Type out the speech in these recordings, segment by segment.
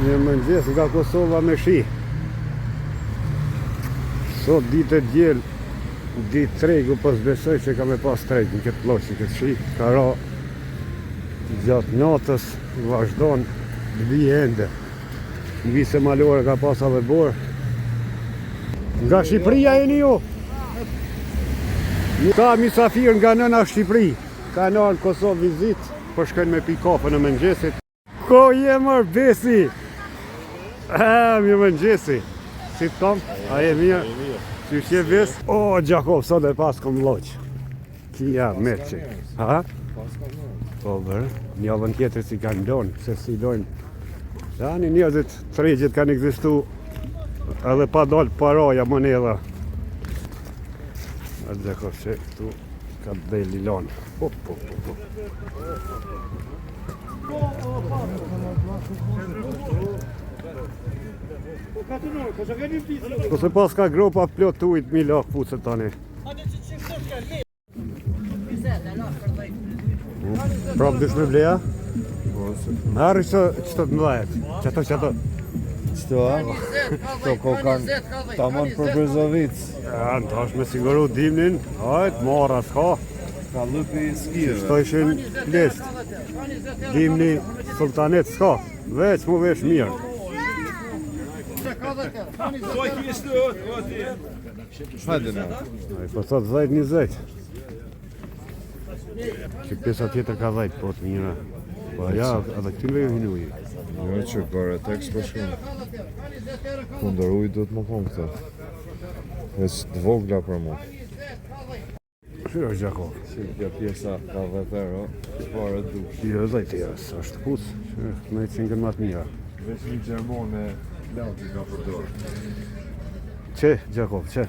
Një mëngjes nga Kosova me shi. Sot ditë e djel, ditë tregu, pas besoj që ka me pas treg në këtë ploqë, këtë shi. Ka ra gjatë natës, vazhdon të vijë ende. Në vise malore ka pas edhe borë. Nga Shqipëria e një ju? Ka misafir nga nëna Shqipëri. Ka në Kosovë vizit, po shkojnë me pi kafe në mëngjesit. Ko je mërë besi? Mi mëngjesi. Si të kom? A je mirë? Që shje ves? O, Gjakov, sot e pas kom loqë. Kia meqë. Ha? Po bërë, njëllën tjetër si kanë donë, se si dojnë. Tani njerëzit tregjit kanë egzistu edhe pa dollë paraja monedha. A Gjakov që këtu ka të dhe lilonë. Po se pas ka gropa plot të ujtë mi lakë pucët tani. Prap dysh me bleja? Marrë që të mëdhajet. Qëto? Qëto, a? Qëto ko kanë tamon për Brezovic. Ja, në tash me siguru dimnin. Hajt, mara s'ka. Ka lupi i skive. Shto ishin plesht. Dimni sultanet s'ka. Veç mu vesh mirë. Hajde në. Po thot 10-20. Që pesa tjetër ka 10, po të mira. Po ja, edhe këtime ju hinu ujë. Jo që kërë tekst për shumë. Kundër ujë do të më konë këtë. Veç të vogla për mu. Shiro është Gjakov. Si kja pjesa ka 10 euro, pare dush. Jo, 10 jas, është pus. Me që ngën matë mira. Veç një gjermon me lauti ka përdor. Që, Gjakov, që?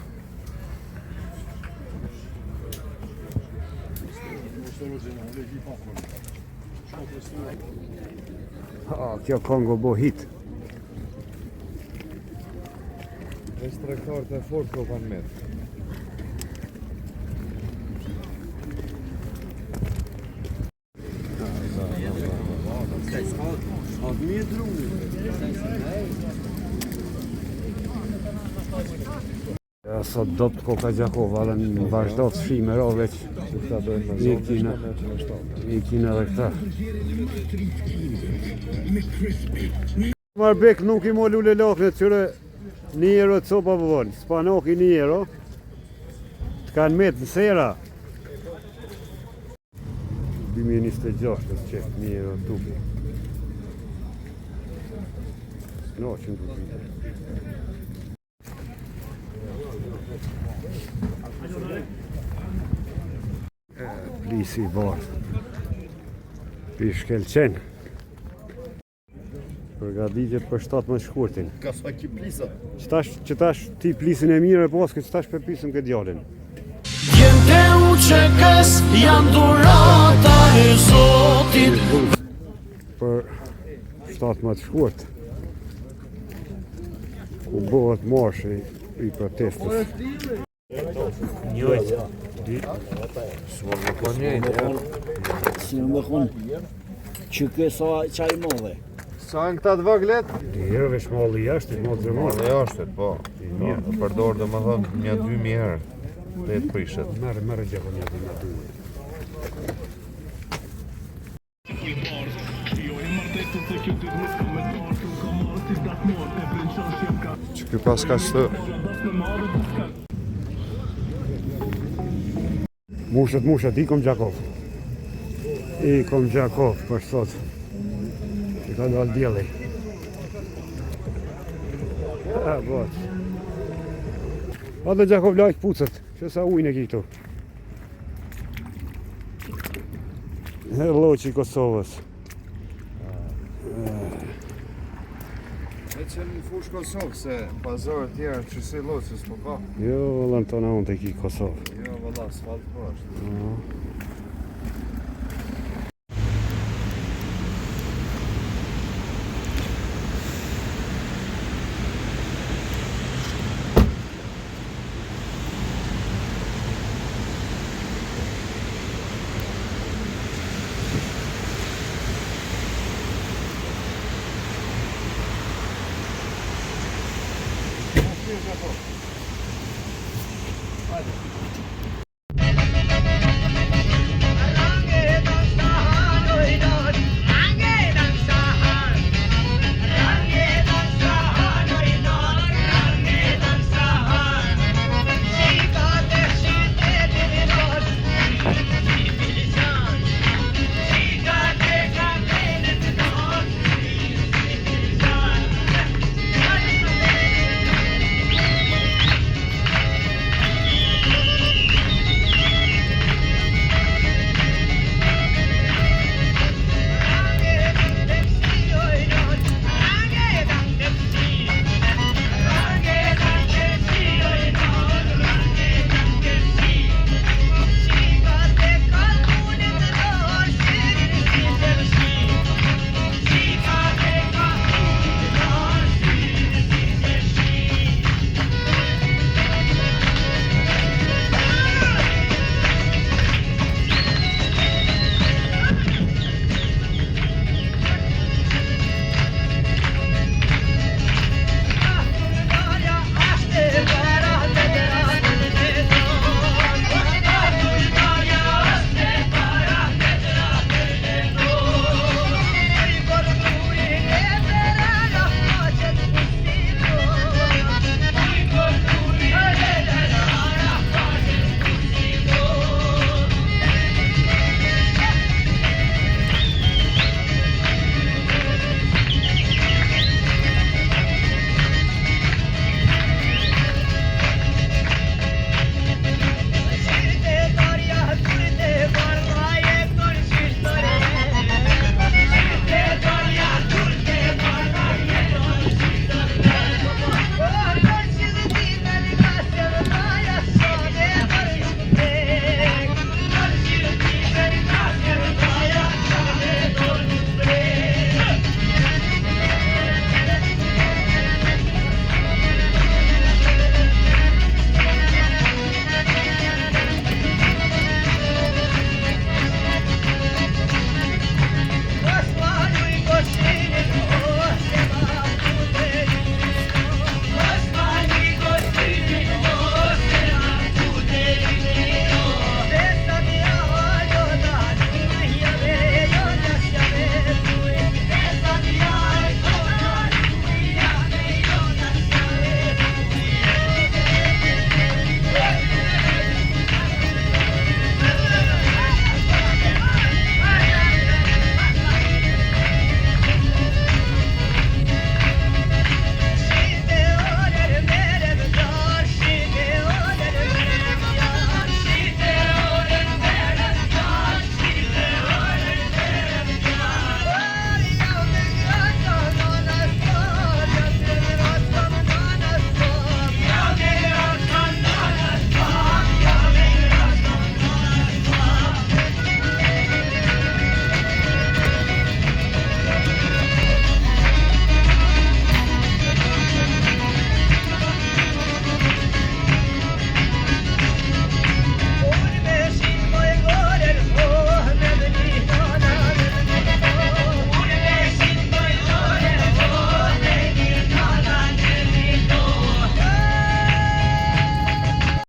Kjo Kongo bo hit. Veç trektarët e fort ko kanë metë. Ja, sot do të koka Gjakova, dhe në vazhdo të shime ro veç. I kina dhe këta. Marbek nuk i mo lule lakne të qyre 1 euro të sopa pëvonë. Spanoki 1 euro. Të kanë metë në sera. 2026 të qeftë 1 euro tupi. No, që në të të plisi i bardh. Pishkelqen. Përgatitjet për 17 shkurtin. Ka sa ki plisa? Që tash ti plisin e mirë e poske, që tash për pisëm këtë djallin. Jente u qekës, janë durata e Zotit. Për 17 shkurt. Ku bëhet marshi i protestës. Njojtë. Së më po njëjtë, ja. Si më konë që kësa qaj modhe. Sa në këta të vaglet? Djerë vesh malli jashtë, malli zërmalli. Malli jashtë, po. Në përdor dhe më thonë një 2000 herë. Dhe të prishet. Merë Gjakov një 2. Që kjo pas ka që të... Mushet, i kom Gjakov. I kom Gjakov, për sot. I ka dal djeli. Bot. A dhe Gjakov lajk pucët, që sa ujnë e ki këtu. Loqi Kosovës. E që në fush Kosovë, se pazarët tjera që si loqës po ka. Jo, vëllën tona unë të ki Kosovë. Jo, vëlla, asfalt po është. Hajde.